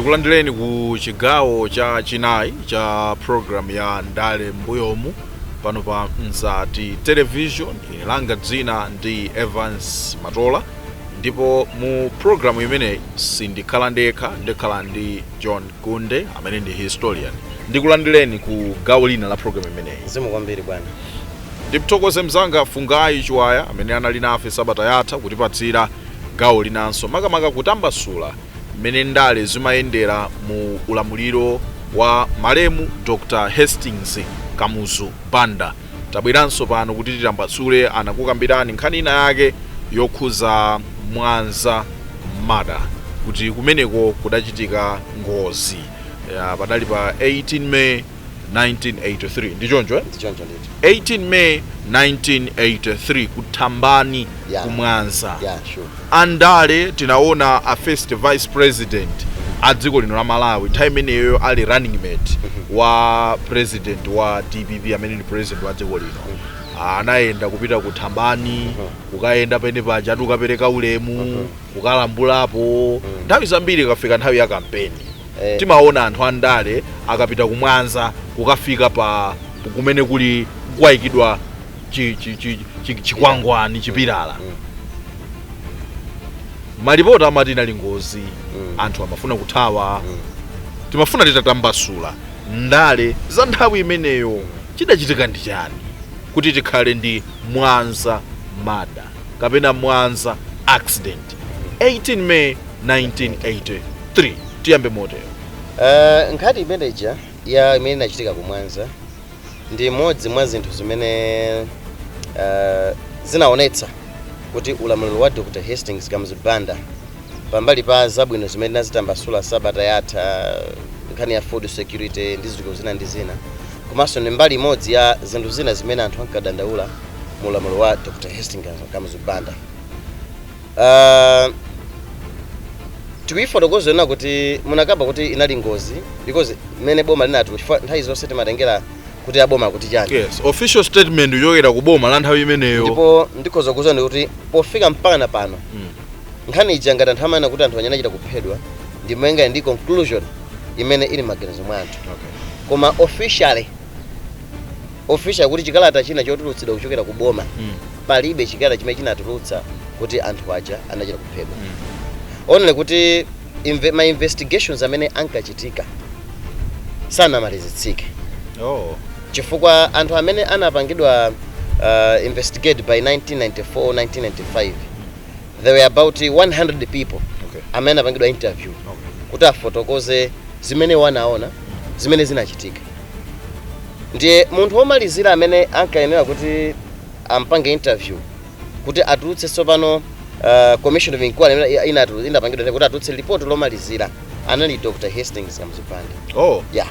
Tikulandireni ku chigawo cha chinayi cha program ya Ndale mbuyomu pano pa Mzati television. Langa dzina ndi Evans Matola, ndipo mu program imene sindikhala ndekha, ndikhala ndi John Kunde amene ndi historian. Ndikulandireni ku gawo lina la program imeneyi. Zimu kwambiri bwana. Ndiptokoze mzanga Fungai Chiwaya amene anali nafe sabata yatha kutipatsira gawo linanso makamaka kutambasula mmene ndale zimayendera mu ulamuliro wa malemu Dr. Hastings KAMUZU BANDA. Tabweranso pano kuti titambasule anakukambirani nkhani ina yake yokhuza Mwanza mada kuti kumeneko kudachitika ngozi padali pa 18 May 1983 ndichonjo Ndichonjo ndito 18 May 1983 kutambani ku Mwanza. Sure. Andale tinaona a first vice president a dziko lino la Malawi time imeneyo ali running mate wa president wa DPP amene ni president wa dziko lino. Anaenda kupita kutambani kukaenda pene paja tukapereka ulemu kukalambulapo nthawi zambiri kafika nthawi ya kampeni. Timaona anthu andale akapita ku Mwanza kukafika pa kumene kuli kwayikidwa chikwangwani chipilala. Malipota amati inali ngozi, anthu amafuna kuthawa. Timafuna titatambasula ndale za nthawi imeneyo chidachitika ndi chani kuti tikhale ndi Mwanza mada kapena Mwanza accident 18 May 1983. Tiyambe motero. Nkhani imeneja ya imene inachitika ku Mwanza ndi modzi mwa zinthu zimene zinaonetsa kuti ulamuliro wa Dr. Hastings KAMUZU BANDA pambali pa zabwino zimene nazitambasula sabata yatha, nkhani ya food security ndi zinthu zina ndi zina, komanso ni mbali imodzi ya zinthu zina zimene anthu ankadandaula mu ulamuliro wa Dr. Hastings KAMUZU BANDA. Tikuifotokoza na kuti munakamba kuti inali ngozi because mene boma linatu nthawi zonse timatengera kuti aboma kuti chani. Yes, official statement yoyera kuboma la nthawi imeneyo. Ndipo ndikhoza kuzoona kuti pofika mpaka pano nkhani ija ngati anthu amene kuti anthu anyanachita kuphedwa ndi mwenga ndi conclusion imene ili maganizo mwa anthu. Koma officially kuti chikalata china chotulutsidwa kuchokera ku boma palibe chikalata chimene chinatulutsa kuti anthu aja anachita kuphedwa. Only kuti ma investigations amene ankachitika sanamalizitsike. Chifukwa anthu amene anapangidwa investigate by 1994-1995 there were about 100 people amene apangidwa interview kuti afotokoze zimene wanaona zimene zinachitika. Ndiye munthu womalizira amene ankayenera kuti ampange interview kuti atulutse tsopano commission of inquiry inapangidwa kuti atulutse report lomalizira anali Dr. Hastings KAMUZU BANDA.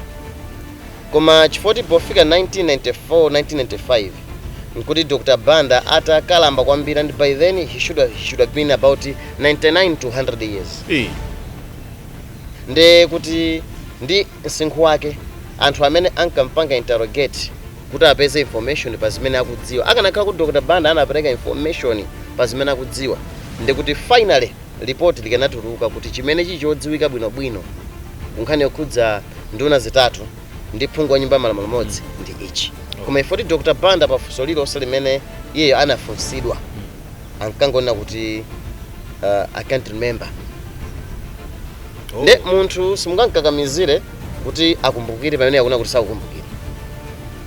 Koma chifoti pofika 1994-1995 nkuti Dr. Banda atakalamba kwambiri, and by then he should have been about 99 to 100 years. Nde kuti ndi msinkhu wake anthu amene ankampanga interrogate kuti apeze information pa zimene akudziwa. Akanakhala kuti Dr. Banda anapereka information pa zimene akudziwa, ndi kuti finally report likanatuluka kuti chimene chichodziwika bwinobwino nkhani yokhudza nduna zitatu ndi phungu wa nyumba malamulo modzi ndi ichi. Koma ifoti Dr. Banda pafunso lilonse limene iye anafunsidwa ankangona kuti I can't remember. Nde munthu simungankakamizire kuti akumbukire pamene akuna kuti sakukumbukire.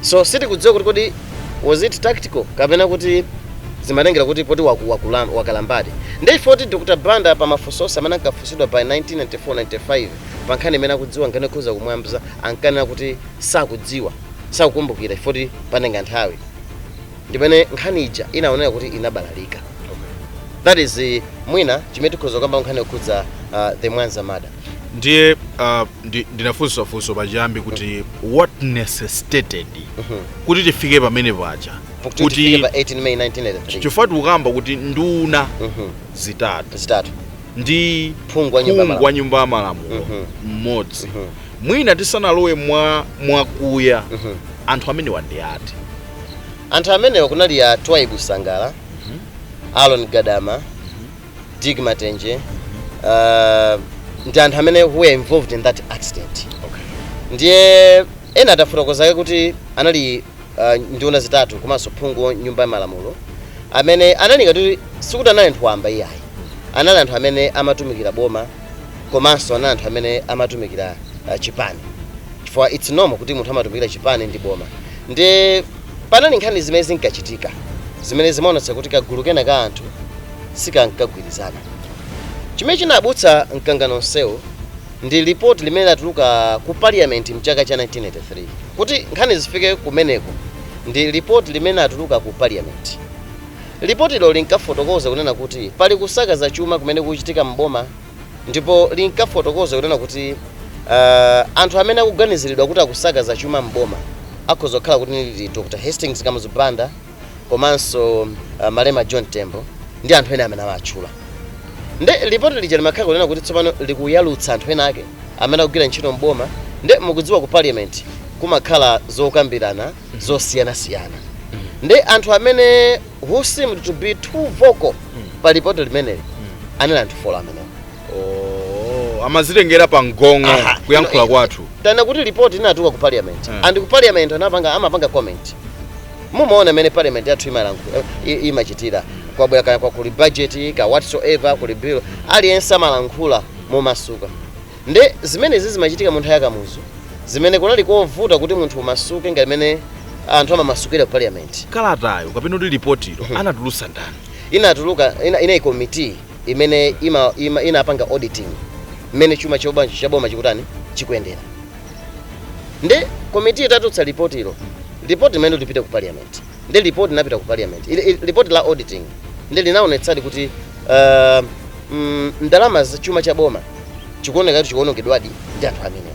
So sitikudziwa kuti kodi was it tactical kapena kuti zimatengera kuti poti wakalambadi. Nde ifoti Dr. Banda pa mafunso amene ankafunsidwa by 1994-95 pankhani imene akudziwa nkhani yokhuza kumwamba ankanena kuti sakudziwa sakukumbukira ifoti panenga nthawi ndipene nkhani ija inaoneka kuti inabalalika. That is mwina chimene tikhoza kamba nkhani yokhudza the Mwanza mada. Ndiye ndinafunsa pajambi kuti what necessitated kuti tifike pamene paja kuti 18 May 1983 chifukwa ukamba kuti nduna zitatu ndi phungu wa nyumba ya malamulo mmodzi. Mwina tisanalowe mwakuya anthu amene wandi ati. Anthu amene kunali ya Tribe Sangala, Alon Gadama, Dig MATENJE, ndi anthu amene who were involved in that accident. Okay. Ndiye ena atafotokoza kuti anali nduna zitatu komanso phungu nyumba ya malamulo amene anali kuti sikuti anali anthu wamba iyayi. Anali anthu amene amatumikira boma komanso anali anthu amene amatumikira chipani. Chifukwa it's normal kuti munthu amatumikira chipani ndi boma. Ndi panali nkhani zimene zinkachitika zimene zimaonetsa kuti kagulu kena ka anthu sikankagwirizana. Chimene chinabutsa mkangano nsewu ndi report limene latuluka ku parliament mchaka cha 1983 kuti nkhani zifike kumeneko. Ndi report limene latuluka ku parliament. Report ilo linkafotokoza kunena kuti pali kusakaza chuma kumene kuchitika mboma, ndipo linkafotokoza kunena kuti anthu amene akuganiziridwa kuti akusakaza chuma mboma akhoza kukhala kuti ndi Dr. Hastings Kamuzu Banda komanso Malema John Tembo ndi anthu ena amene amatchula. Nde report lija limakhala kunena kuti tsopano likuyalutsa anthu ena ake amene akugwira ntchito mboma. Nde mukudziwa ku parliament kumakhala zokambirana zosiyana-siyana. Nde anthu amene who seemed to be too vocal pa report limeneli anali anthu 4 amenewo. Amazitengera pa ngongo kuyankhula kwathu. Tana kuti report inatuka ku parliament. And ku parliament amapanga comment. Mumaona amene parliament yathu imachitira kwa kuli budget ka whatsoever kuli bill aliyense amalankhula momasuka. Nde zimene zimachitika munthu yakamuzu zimene kunali kovuta kuti munthu umasuke ngati mene anthu amamasukira parliament. Kalatayo kapena kuti report ilo anatulusa ndani? Inatuluka ina committee imene inapanga auditing imene chuma chaboma chikutani chikuyendera. Nde committee itatulutsa report ilo. Report imene lipita ku parliament. Nde report inapita ku parliament. Report la auditing nde linaonetsadi kuti ndalama za chuma chaboma chikuoneka kuti chikuonongedwadi ndi anthu amene.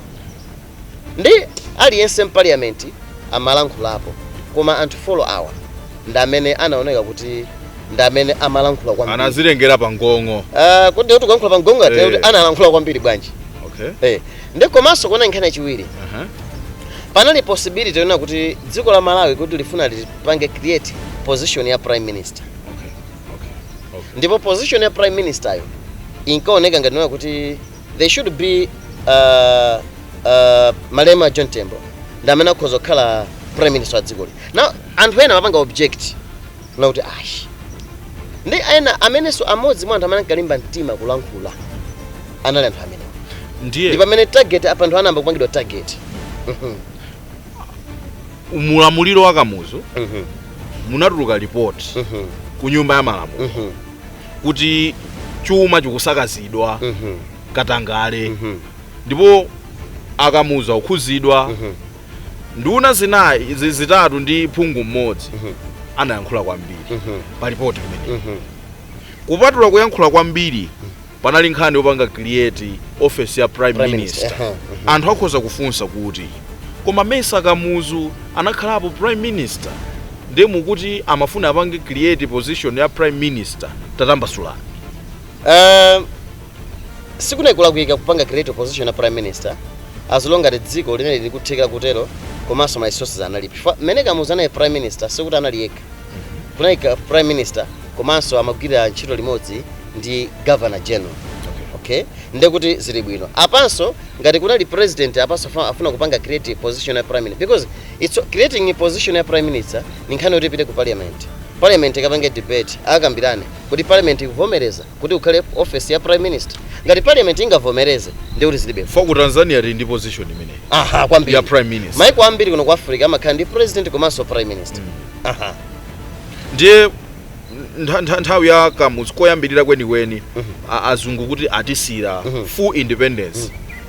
Ndi aliyense parliament amalankhulapo koma anthu follow hour ndamene anaoneka kuti ndamene amalankhula kwambiri. Anazilengera pa ngongo. Kuti kuyankhula pa ngongo ati analankhula kwambiri bwanji. Okay. Ndi komanso kuona nkhani yachiwiri. Panali possibility yona kuti dziko la Malawi kuti lifuna lipange create position ya prime minister. Okay. Ndipo position ya prime minister yo inkaoneka ngati kuti they should be Malema John Tembo ndamene akhoza kukhala prime minister wa dziko li. Now anthu ena amapanga object na kuti ndi ena amenenso amodzi mwa anthu amene ankalimba mtima kulankhula anali anthu amene. Ndiye pamene target apa anthu anamba kupangidwa target. Umulamuliro wa Kamuzu munatuluka report ku nyumba ya malamulo kuti chuma chikusakazidwa katangale ndipo akamuza ukhuzidwa nduna zinayi zitatu ndi phungu mmodzi anayankhula kwambiri pa report limene. Kupatula kuyankhula kwambiri panali nkhani yopanga create office ya prime minister. Anthu akhoza kufunsa kuti koma Mesa Kamuzu anakhalapo prime minister ndi mukuti amafuna apange create position ya prime minister tatambasulani. Sikunekula kuyika kupanga create position ya prime minister as long as dziko linene likutheka kutero komanso my resources analipi. Mene Kamuzu anaye prime minister sikuti analiyeka. Kunayika prime minister komanso amagwira ntchito limodzi ndi governor general. Okay. Nde kuti zili bwino. Apanso ngati kunali president apanso afuna kupanga create position ya prime minister because it's creating a position ya prime minister ni nkhani yoti ipite ku parliament. Parliament ikapange debate akambirane kuti parliament ivomereza kuti ukhale office ya prime minister. Ngati parliament ingavomereze ndi kuti zilibe. For ku Tanzania ndi position imene. Kwambiri. Ya prime minister. Maiko ambiri kuno ku Africa amakhala ndi president komanso prime minister. Ndiye nthawi ya Kamuzu koyambirira kwenikweni azungu kuti atisira full independence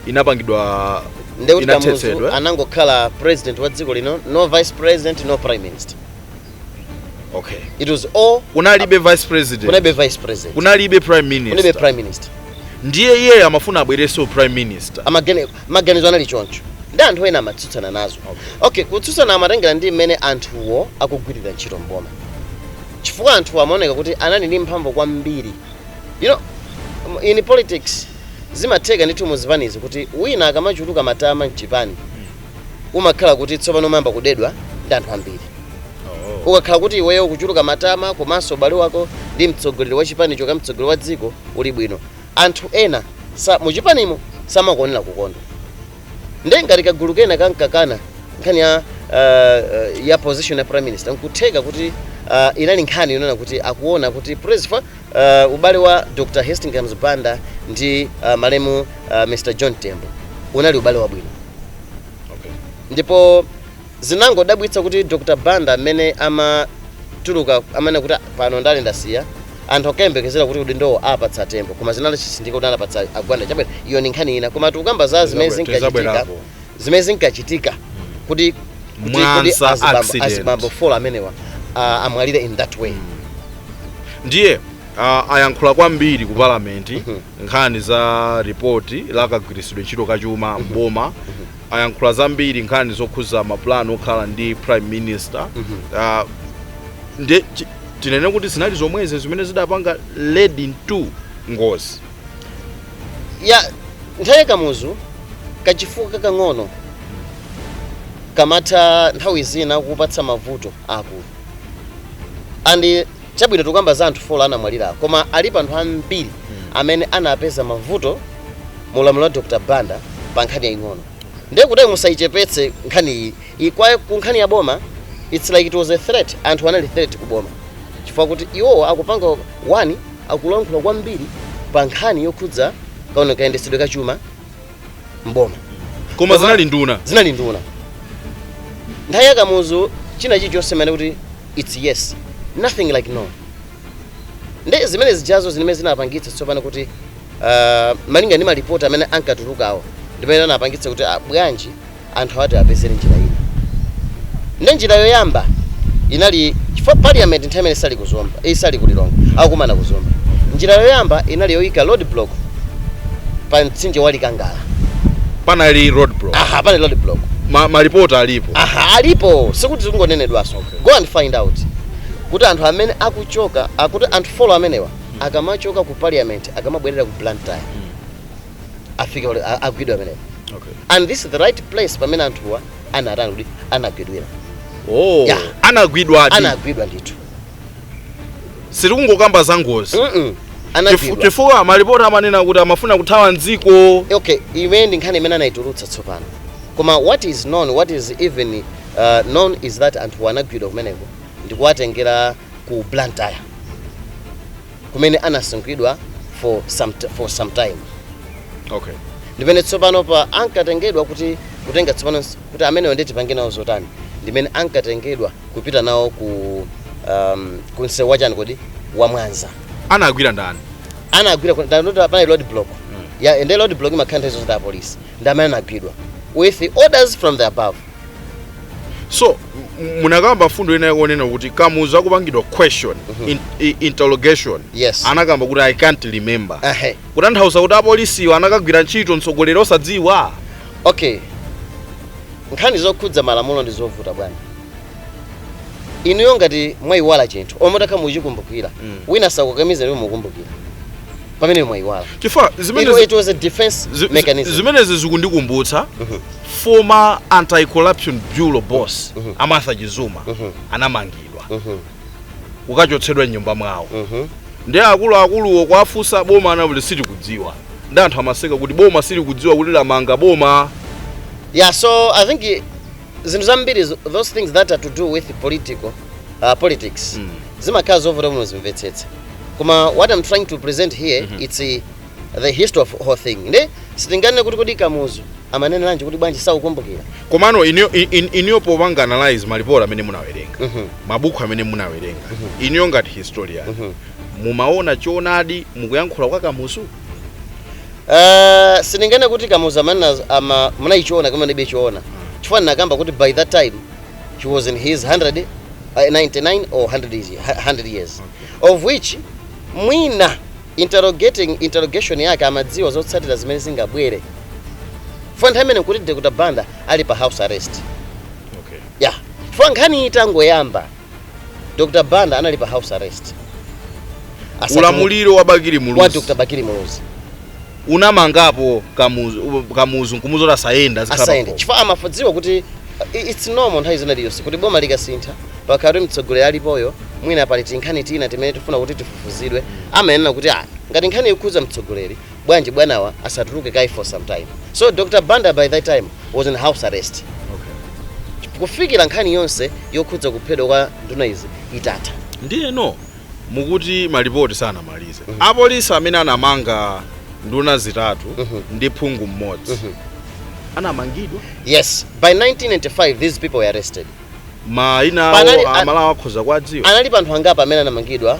inapangidwa Kamuzu anangokhala president wa dziko lino, no vice president, no prime minister. Okay. It was all kunalibe vice president. Kunalibe vice president. Kunalibe prime minister. Kunalibe prime minister. Ndiye yeye amafuna abwereso prime minister. Maganizo anali choncho. Ndi anthu ena amatsutsana nazo. Okay, kutsutsana amatengera ndi mmene anthuwo akugwirira ntchito mboma. Chifukwa anthu amaoneka kuti anali ndi mphamvu kwambiri. You know, in politics zimatheka ndithu muzipanizi kuti wina akamachuluka matama mchipani umakhala kuti tsopano mayamba kudedwa ndi anthu ambiri. Ukakhala kuti iweyo kuchuluka matama komanso ubale wako ndi mtsogoleri wa chipani choka mtsogoleri wa dziko uli bwino, anthu ena sa muchipanimo samakuonera kukondwa. Ngati kagulu kena kankakana nkhani ya position ya prime minister nkutheka kuti inali nkhani yonena kuti akuona kuti president ubale wa Dr. Hastings Banda ndi malemu Mr. John Tembo unali ubale wabwino. Okay. Ndipo zinangodabwitsa kuti Dr. Banda amene amatuluka amene kuti pano Ndale ndasiya anthu akayembekezera kuti udindo apatsa Tembo koma zinali chisindika kuti anapatsa Agwanda chabwera iyo ni nkhani ina koma tukamba za zimene zinkachitika kuti azibambo fola amenewa amwalire in that way. Ndiye ayankhula kwambiri ku parliament nkhani za report la kagwiritsidwe ntchito kachuma mboma, ayankhula zambiri nkhani zokhuza maplano okhala ndi prime minister. Ndiye tinene kuti zinali zomweze zimene zidapanga leading to ngozi. Ya nthawi Kamuzu kachifuka kakang'ono kamatha nthawi zina kupatsa mavuto akulu. Andi chabwino tukamba za anthu fola anamwalira koma alipo anthu ambiri amene anapeza mavuto mulamulo wa Dr. Banda pa nkhani yaing'ono. Ndiye kuti musaichepetse nkhani iyi ikwaye ku nkhani ya boma, it's like it was a threat. Anthu anali threat ku boma chifukwa kuti iwo akupanga wani akulankhula kwambiri pa nkhani yokhudza kaona kayendetsedwe kachuma mboma. Koma zinali nduna. Nthawi ya Kamuzu china chilichonse mene kuti it's yes, nothing like no. Ndiye zimene zijazo zimene zinapangitsa tsopano kuti malinga ndi malipoti amene ankatulukawo ndimene anapangitsa kuti bwanji anthu ati apezere njira ina. Ndiye njira yoyamba inali chifukwa parliament nthawi imene isali kuzomba isali kulilonga akumana kuzomba. Njira yoyamba inali yoyika road block pa mtsinje wa Likangala. Panali road block. Panali road block. Malipoti alipo. Alipo. Sikuti zikungonenedwaso. Okay. Go and find out. Kuti anthu amene akuchoka, akuti anthu follow amenewa akamachoka ku parliament akamabwerera ku Blantyre. Afika agwidwa amenewa. Okay. And this is the right place pamene anthuwa anagwidwira. Oh, yeah. Anagwidwa ndithu. Sitikungokamba za ngozi. Chifukwa malipoti amanena kuti amafuna kuthawa mdziko. Okay, imene ndi nkhani imene anayitulutsa tsopano. Koma what is even known is that anthu anagwidwa kumeneko ndikuwatengera ku Blantyre kumene anasunkhidwa for some time. Okay. Ndimene tsopano pa ankatengedwa kuti kutenga tsopano kuti amene ndeti pange nawo zotani ndimene ankatengedwa kupita nawo ku msewu wachani kodi wa Mwanza. Anagwira ndani? Anagwira ndanoti pana road block. Yeah, and the road block makantha izo za police. Ndamene anagwidwa with the orders from the above. So munakamba fundo ina yakonena kuti Kamuzu akupangidwa question interrogation. Yes. Anakamba kuti I can't remember. Kutanthauza kuti apolisi anakagwira ntchito mtsogoleri osadziwa. Okay. Nkhani zokhudza malamulo ndi zovuta bwana. Inu ngati mwayiwala chinthu omotaka muchikumbukira wina sakukamiza lero mukumbukira pamene mwayiwala. Chifukwa it was a defense mechanism. Zimenezi zikundikumbutsa former anti-corruption bureau boss Amartha Chizuma anamangidwa ukachotsedwa nyumba mwawo. Ndiye akuluwo kwafusa boma anabule sili kudziwa. Ndi anthu amaseka kuti boma sili kudziwa kuti lamanga boma. Yeah, so I think zinthu zambiri those things that are to do with politics zimakhala zovuta muno zimvetsetsa. Koma what I'm trying to present here it's the history of whole thing. Nde sitingane kuti kodi Kamuzu amanene lanji kuti bwanji saukumbukira. Komano inyo popanga analyze malipoti amene munawerenga. Mabuku amene munawerenga. Inyo ngati historian. Mumaona choonadi mukuyankhula kwa Kamuzu? Sitingane kuti Kamuzu amene munayichiona kama ndibe chiona. Chifukwa nakamba kuti by that time he was in his 99 or 100 years. Of which mwina interrogation yake amadziwa zotsatira zimene zingabwere. For nthawi imene kuti Dr. Banda ali pa house arrest. Okay. Yeah. For nkhani itangoyamba Dr. Banda anali pa house arrest. Ulamuliro wa Bakiri Muluzi. Wa Dr. Bakiri Muluzi. Unamangapo Kamuzu nkumuzora sayenda zikhala. Chifukwa amafudziwa kuti it's normal nthawi zina liyonse kuti boma likasintha pakati mtsogoleri alipoyo mwina pali tinkhani tina timene tifuna kuti tifufuzidwe amanena kuti ngati nkhani ikhuza mtsogoleri bwanji bwanawa asatuluke kai for some time. So Dr. Banda by that time was in house arrest. Okay. Kufikira nkhani yonse yokhudza kuphedwa kwa nduna izi itata. Ndiye no mukuti malipoti sana malize. Apolisi amene anamanga nduna zitatu ndi phungu mmodzi. Anamangidwa? Yes, by 1995 these people were arrested. Maina amalawa akhoza kwadziwa. Analipo anthu angapa amene anamangidwa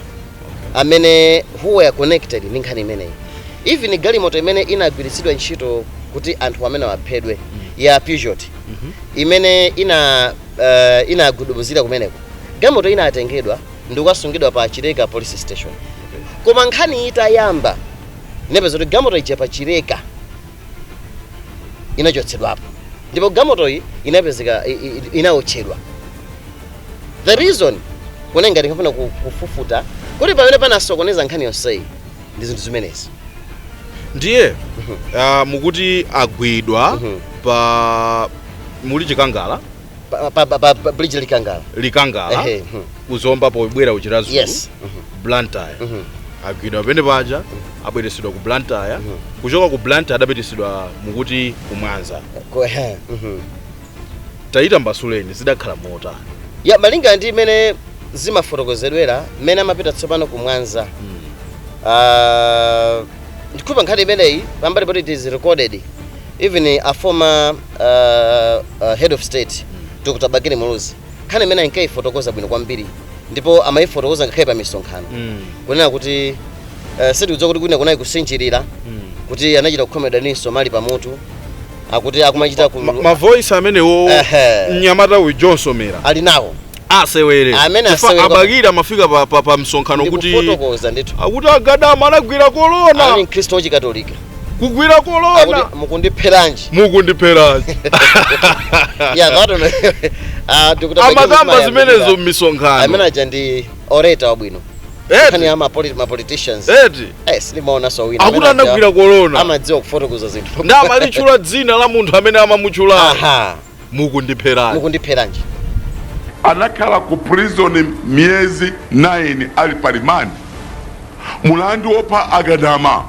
amene who were connected ndi nkhani imeneyi. Even galimoto imene inagwiritsidwa ntchito kuti anthu amene waphedwe ya Peugeot imene inagudubuzira kumeneko. Galimoto inatengedwa ndikukasungidwa pa Chireka police station. Koma nkhani itayamba nepeza kuti galimoto ija pa Chireka inachotsedwapo. Ndipo galimoto iyi inapezeka inaotchedwa. The reason kuna ngati ngafuna kufufuta kuti pamene panasokoneza nkhani yonseyi ndi zinthu zimenezi. Ndiye mukuti agwidwa pa muli chikangala pa bridge likangala kuzomba pobwera uchira Zulu. Yes. Blantyre agwidwa pene paja abweresedwa ku Blantyre kuchoka ku Blantyre adapitisidwa mukuti ku Mwanza. Taita mbasuleni zidakhala mota ya malinga ndi imene zimafotokozedwera mene amapita tsopano ku Mwanza. Ndikupa nkhani imeneyi pambali poti it is recorded. Even a former head of state Dr. Bagini Muluzi nkhani imene inkayifotokoza bwino kwambiri ndipo amayifotokoza ngakhale pa misonkhano kunena kuti sitikudziwa kuti kwina kunayi kusinjirira kuti anachita kukhomedaniso mali pamutu akuti akumachita ku ma voice amenewo Nyamata we Johnson Mera ali nawo asewere abagida mafika pa msonkhano kuti fotokoza ndithu akuti agadama anagwira corona ali Kristo chikatolika kugwira corona akuti mukundipheranji yeah that one Dr. amakamba zimenezo mmisonkhano amene aja ndi orator wabwino kani ama politicians limaona so wina akuti anagwira corona amadziwa kufotokoza zinthu ndamalichula dzina la munthu amene amamuchula mukundipheranji anakhala ku prison miezi 9 ali parimani. Mulandu wopa agadama,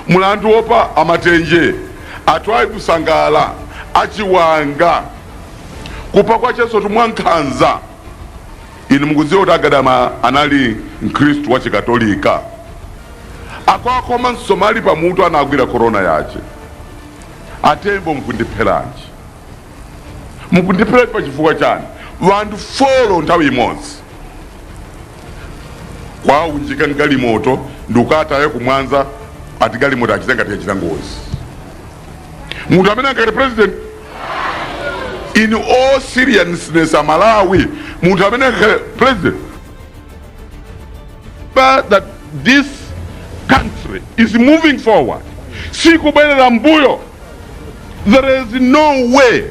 mulandu wopa amatenje, atwaye kusangala, achiwanga, kupa kwa cheso tumwankhanza. Ini mukudziwa kuti agadama anali mkristu wa chikatolika. Akwakoma nsomali pa mutu anagwira corona yache. Atembo mukundipheranji. Mukundipheranji pa chifukwa chani. Vandu folo nthawi imodzi kwa unjika galimoto ndukataye ku Mwanza ati galimoto achitenga tiachita ngozi. Munthu amene angati president in all seriousness a Malawi munthu amene angati president but that this country is moving forward sikubwerera mbuyo. There is no way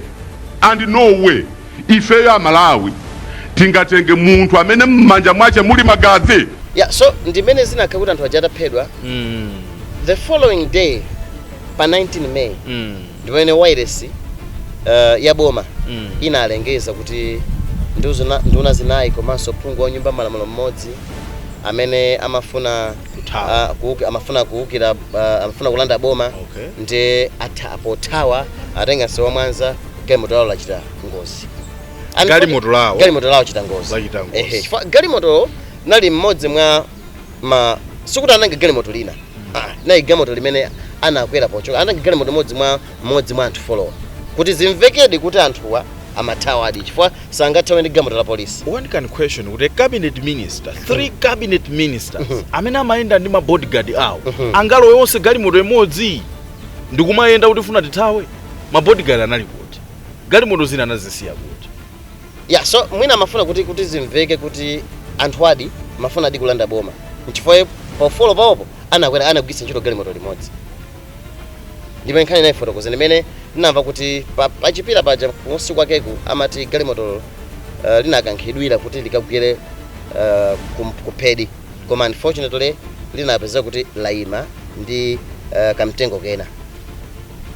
and no way ife ya Malawi tingatenge munthu amene mmanja mwache muli magazi. Yeah, so ndimene zinakakuti anthu ajata phedwa the following day pa 19 May ndimene wireless ya boma inalengeza kuti nduna zinayi komanso phungu wa nyumba malamulo mmodzi amene amafuna amafuna kulanda boma ndi apothawa atenga sewa Mwanza galimoto lawo lachita ngozi. Galimoto lawo chita ngozi. Galimoto nali mmodzi mwa sikuti ananga galimoto lina. Nayi galimoto limene anakwera pochoka. Ananga galimoto mmodzi mwa anthu follower. Kuti zimvekedi kuti anthuwa amathawa adi chifukwa sangathawe ndi galimoto la police. One can question kuti cabinet minister, 3 cabinet ministers amene amayenda ndi ma bodyguard awo angalowe onse galimoto imodzi ndikumayenda kuti funa tithawe ma bodyguard anali kuti galimoto zina anazisiya kuti. Yeah, so mwina amafuna kuti zimveke kuti anthu adi mafuna adi kulanda boma. Nchifukwa pofolo paopo anagwisa ntchito galimoto limodzi. Ndipo nkhani nayi fotokoza imene ndinamva kuti pachipira paja kunsi kwakeku amati galimoto linakankhidwira kuti likagwire kuphedi. Koma unfortunately linapeza kuti laima ndi kamtengo kena.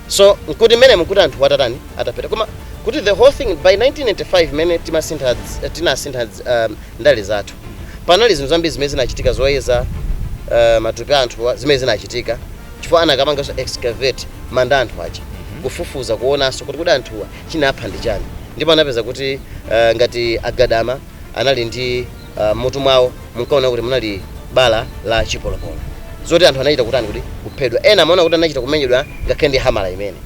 So nkuti mene mkuti anthu watatani atapeta. Koma kuti the whole thing by 1995 mene tinasintha ndale zathu. Panali zinthu zambiri zimene zinachitika zoyeza matupi anthu zimene zinachitika chifukwa anakamanga so excavate manda anthu aja kufufuza kuonanso kuti anthuwa chinapha ndi chani ndipo anapeza kuti ngati agadama anali ndi mutu mwawo munkaona kuti munali bala la chipolopolo zoti anthu anachita kuti kuti kuphedwa ena amaona kuti anachita kumenyedwa ngakhale ndi hamala imene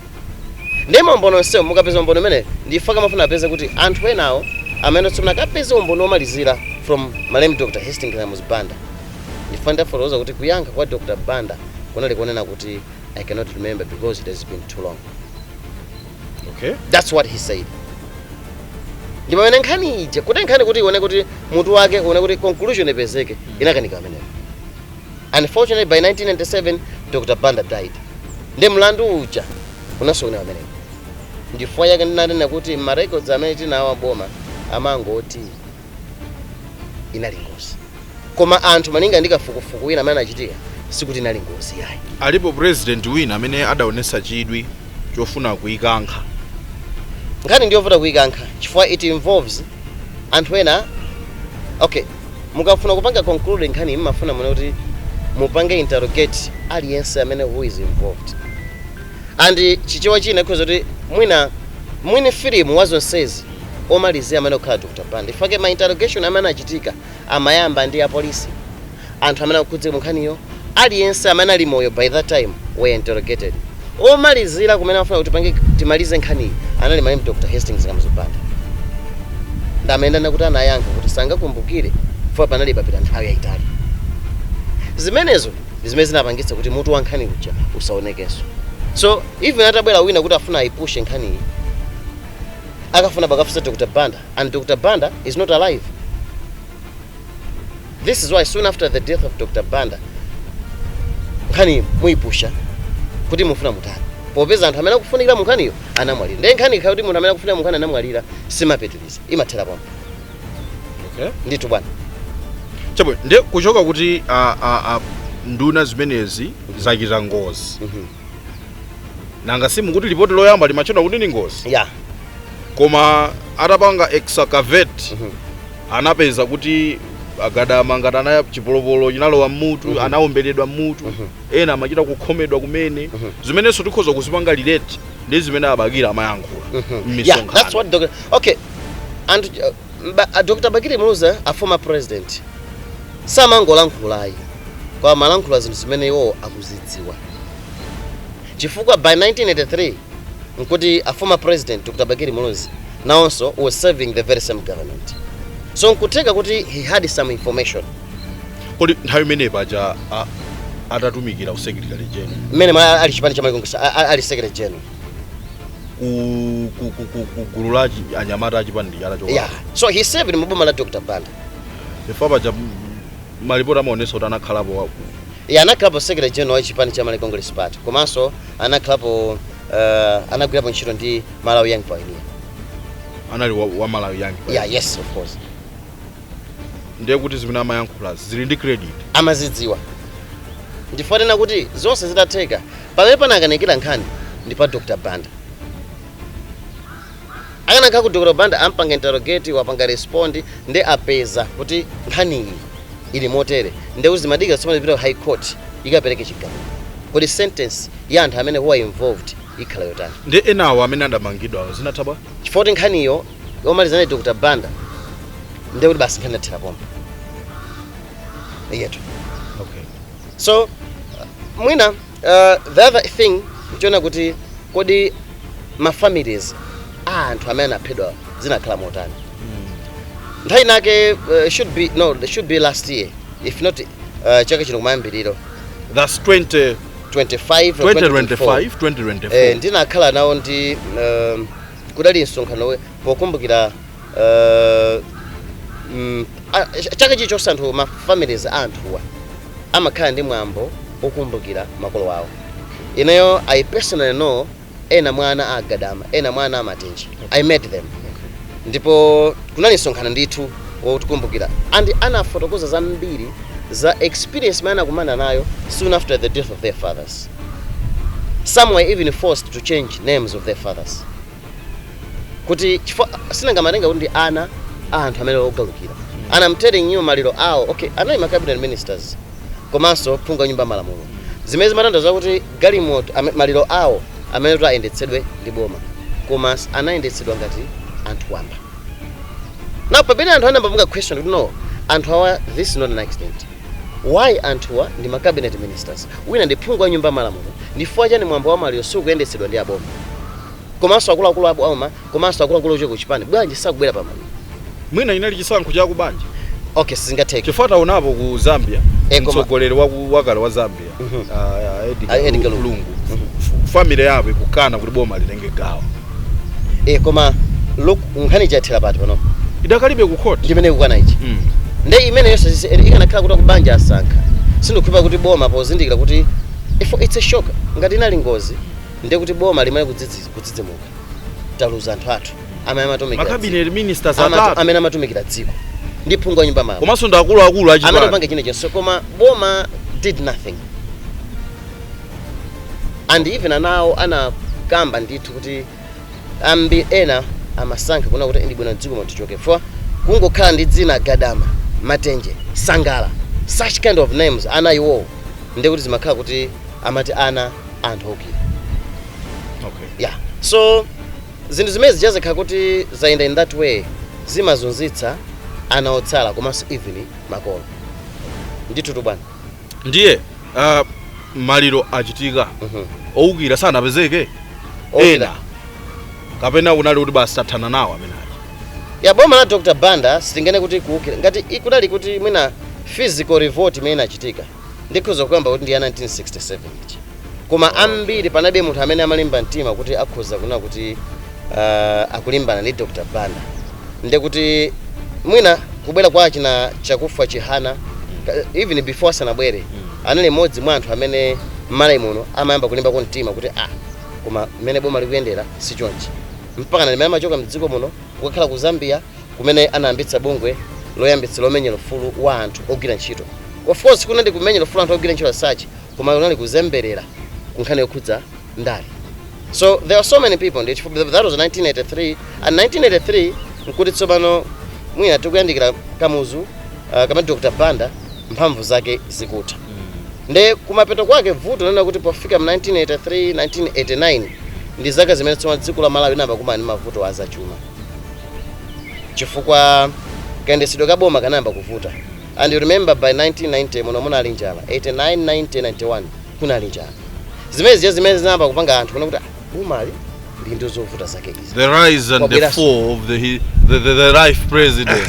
ndimo umbono nsewu mukapeza umbono imene ndifaka mafuna apeze kuti anthu enawo amene tsopano kapeza umbono omalizira from malemu Dr. Hastings Kamuzu Banda ndifanda fotoza kuti kuyankha kwa Dr. Banda kunali kunena kuti I cannot remember because it has been too long. Okay, that's what he said. Ndipo wene nkhani ije kuti nkhani kuti uone kuti mutu wake uone kuti conclusion ipezeke inakanika ameneyo. Unfortunately by 1997 Dr. Banda died. Ndi mlandu uja unasona ameneyo. Ndifua yake ndinanena kuti ma records amene tinawo boma amangoti inali ngozi. Koma anthu maninga ndikafukufuku wina amene achitika sikuti inali ngozi yayi. Alipo president wina amene adaonesa chidwi chofuna kuikankha. Nkhani ndiyovuta kuikankha chifukwa it involves anthu ena. Okay, mukafuna kupanga conclude nkhani mmafuna mwana kuti mupange interrogate aliyense amene who is involved. And chichewa china because kuti mwini film wazonsezi omalizia amene okhala Dr. Banda ifake ma interrogation amene achitika amayamba ndi ya polisi anthu amene akudze munkhaniyo aliyense amene ali moyo by that time were interrogated omalizira kumene afuna kuti pange timalize nkhani anali malemu Dr. Hastings Kamuzu Banda ndamenda nakuti anayankha kuti sangakumbukire fwa panali papita nthawi yayitali zimenezo zimene zinapangitsa kuti mutu wa nkhani uja usaonekenso. So even atabwera wina kuti afuna ayipushe nkhani akafuna bakafusa Dr. Banda and Dr. Banda is not alive. This is why soon after the death of Dr. Banda nkhani muipusha kuti mufuna mutani popeza anthu amene akufunikira munkhaniyo anamwalira ndi nkhani ikhala kuti munthu amene akufunikira munkhani anamwalira simapitiriza imathera pomwe. Okay, ndithu bwana chabo ndi kuchoka kuti nduna zimenezi zachita ngozi nanga simu kuti ripoti loyamba limachona kuti ni ngozi yeah. Koma atapanga excavate anapeza kuti agadama ngati anaya chipolopolo chinalowa mmutu anaomberedwa mmutu ena amachita kukhomedwa kumene zimenenso tikhoza kuzipanga relate ndi zimene abakira amayankhula yeah, that's what Dr. Okay, and Dr. Bakiri Muluza a former president samangolankhulayi kwa malankhula zinthu zimene iwo akuzidziwa chifukwa by 1983 nkuti a former president Dr. Bakiri Muluza now also was serving the very same government. So nkuteka kuti he had some information. Kodi nthawi imene paja atatumikira ku secretary general mmene ali chipani cha Congress ali secretary general ku gulu la anyamata achipani ala choka. Yeah, so he served mu boma la Dr. Banda. Ifa paja malipoti amaonesa kuti anakhalapo yeah, anakhalapo secretary general wa chipani cha Malawi Congress Party komanso anakhalapo anagwirapo ntchito ndi Malawi Young Pioneer. Anali wa Malawi Young Pioneer. Yeah, yes, of course. Ndiye kuti zimene amayankhula zili ndi credit amazidziwa ndifanena kuti zonse zidatheka pamene panakanikira nkhani ndi pa Dr. Banda akanakhala ku Dr. Banda ampanga interrogate wapanga respond ndi apeza kuti nkhani iyi ili motere ndi uzimadika tsopano zipita high court ikapereke chigamulo kuti sentence ya anthu amene who are involved ikhala yotani ndi enawo amene andamangidwa zinathaba chifukwa nkhaniyo yomalizana ndi Dr. Banda ndi kuti basi nkhani yathera pomwe yetu. Okay, so mwina the other thing nchona kuti kodi ma families anthu amene aphedwa zinakhala motani nthawi nake should be last year if not chaka chino kumayambiriro that's 2025 ndinakhala nawo ndi kudali msonkhano pokumbukira chaka chichonse anthu ma families anthuwa amakhala ndi mwambo okumbukira makolo awo. Ineyo I personally know ena mwana agadama ena mwana amatenji. I met them. Ndipo kunali msonkhano ndithu wokumbukira and anafotokoza zambiri za experience mana kumana nayo soon after the death of their fathers. Some were even forced to change names of their fathers. Kuti sinanga malenga kuti ana anthu amene ogalukira. And I'm telling you maliro awo okay anali ma cabinet ministers komanso phunga nyumba malamulo zimene zimatanthauza kuti galimoto maliro awo amene kuti ayendetsedwe ndi boma koma anayendetsedwa ngati anthu wamba. Now pamene anthu anayamba question kuti no anthu awa this is not an accident. Why anthu wa ndi ma cabinet ministers wina ndi phungu wa nyumba malamulo ndifukwa chani mwambo wa maliro sukuyendetsedwa ndi aboma komanso akuluakulu abu auma komanso akuluakulu ochokera ku chipani bwanji sakubwera pa maliro mwina inali chisankho cha kubanja. Okay, sizingatheke chifukwa unapo ku Zambia mtsogoleri wakale wa Zambia Edgar Lungu family yapo ikukana kuti boma litenge gawo koma look nkhani chathera pati pano idakalibe ku court ndimene kukana ichi nde imene yonse ikanakhala kuti kubanja asankha sindikupha kuti boma pozindikira kuti if it's a shock ngati inali ngozi nde kuti boma limene kudzidzimuka taluza anthu athu amene amatumikira cabinet ministers atatu amene amatumikira dziko ndi phungu wa nyumba malamulo komanso ndi akuluakulu achipani amene pange chinachonse koma boma did nothing. And even anawo anakamba ndithu kuti ambi ena amasankha kuna kuti ndibwino dziko motichoke for kungokhala ndi dzina Gadama, Matenje, Sangala, such kind of names ana iwo ndi kuti zimakhala kuti amati ana anthu okira. Okay. Yeah. So zinthu zimene zijazekhala kuti zaenda in that way zimazunzitsa ana otsala komanso even makolo. Ndithu tu bwana. Ndiye maliro achitika owukira sanapezeke ena kapena unali kuti basi tathana nawo amene achi. Ya boma la Dr. Banda sitingene kuti kuukira ngati ikudali kuti mwina physical revolt imene achitika ndikhoza kuyamba kuti ndi ya 1967 ichi. Koma ambiri panabe munthu amene amalimba mtima kuti akhoza kuna kuti akulimbana ndi Dr. Banda. Ndi kuti mwina kubwera kwa china chakufa chihana even before sanabwere anali modzi mwa anthu amene mmalayi muno amayamba kulimba kwa mtima kuti koma mmene boma likuyendera si chonchi mpaka na limene amachoka mdziko muno kukakhala ku Zambia kumene anayambitsa bungwe loyambitsa lomenyera ufulu wa anthu ogwira ntchito. Of course kuna ndi kumenyera ufulu anthu ogwira ntchito sachi koma unali kuzemberera kunkhani yokhudza Ndale. So there are so many people that was 1983 and 1983 nkuti tsopano mwina tikuyandikira KAMUZU kama Dr. Banda mphamvu zake zikutha. Nde kumapeto kwake vuto nena kuti pofika mu 1983 1989 ndi zaka zimene tsoma dziko la Malawi namba kumana ndi mavuto azachuma chifukwa kayendetsedwe kaboma kanamba kuvuta. And you remember by 1990 muno munali njala 89 90 91 kunali njala zimene zinamba kupanga anthu kuna kuti umali ndi ndo zovuta zake izi. The rise and the fall of the life president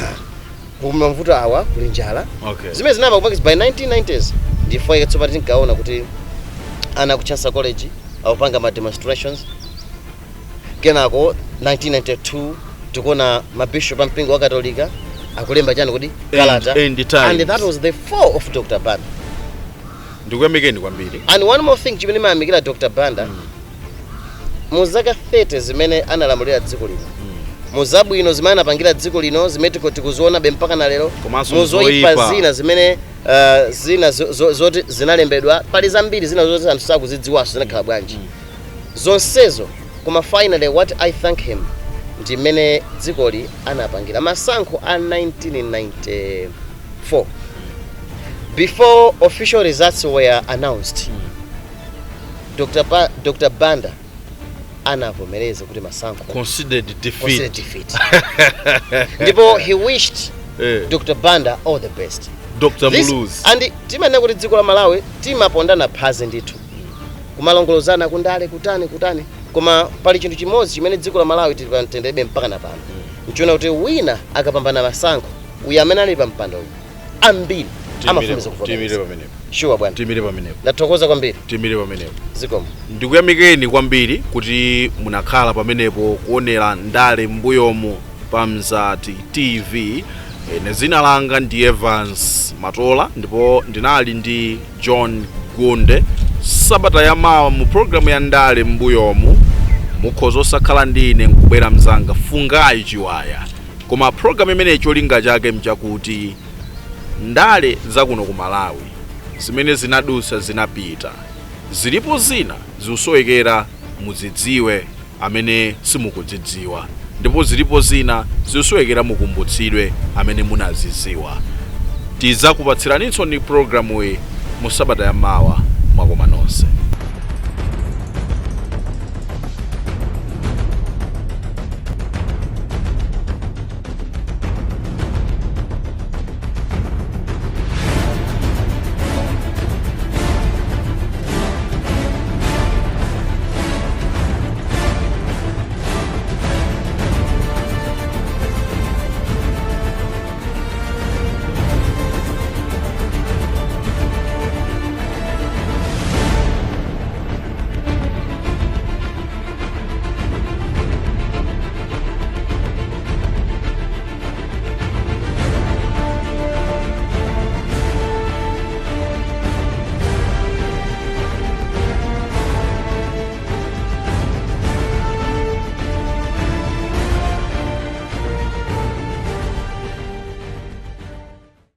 kumamvuto awa kuli njala. Okay. Zimene zinamba kupanga by 1990s ndifo yetsopa tinkaona kuti ana ku Chansa College awapanga ma demonstrations. Kenako 1992 tukona mabishop ampingo wa Katolika akulemba chani kuti kalata and that was the fall of Dr. Banda. Ndikuyamikeni kwambiri. And one more thing chimene mayamikira Dr. Banda mu zaka 30 zimene analamulira dziko lino muzabwino zimene anapangira dziko lino zimene tikuziona be mpaka na lero muzoyipa zina zimene zina zoti zinalembedwa pali zambiri zina zoti anthu sakuzidziwaso zinakhala bwanji zonsezo koma finally what I thank him ndi mene dzikoli anapangira masankho a 1994 before official results were announced. Dr. Banda anavomereza kuti masankho considered defeat. Ndipo he wished Dr. Banda all the best. Dr. Muluz. And timene kuti dziko la Malawi timapondana phazi ndithu kumalongolozana kundale kutani koma pali chinthu chimodzi chimene dziko la Malawi tilipantendebe mpaka na pano nchiona kuti wina akapambana masankho uyu amene ali pa mpando uyu ambiri amafumiza kuvota. Timire pamenepo. Sure bwana. Timire pamenepo. Ndathokoza kwambiri. Timire pamenepo. Zikomo. Ndikuyamikeni kwambiri kuti munakhala pamenepo kuonera Ndale mbuyomu pa Mzati TV. Zina langa ndi Evans Matola ndipo ndinali ndi John Gonde. Sabata yamawa mu programu ya Ndale mbuyomu mukhoza osakhala ndine nkubwera mzanga Fungayi Chiwaya. Koma programu imene cholinga chake mchakuti Ndale zakuno ku Malawi zimene zinadusa zinapita zilipo zina ziusowekera muzidziwe amene simukudzidziwa ndipo zilipo zina ziusowekera mukumbutsidwe amene munaziziwa. Tizakupatsiraninso ni programu mu sabata yamawa mwakoma nonse.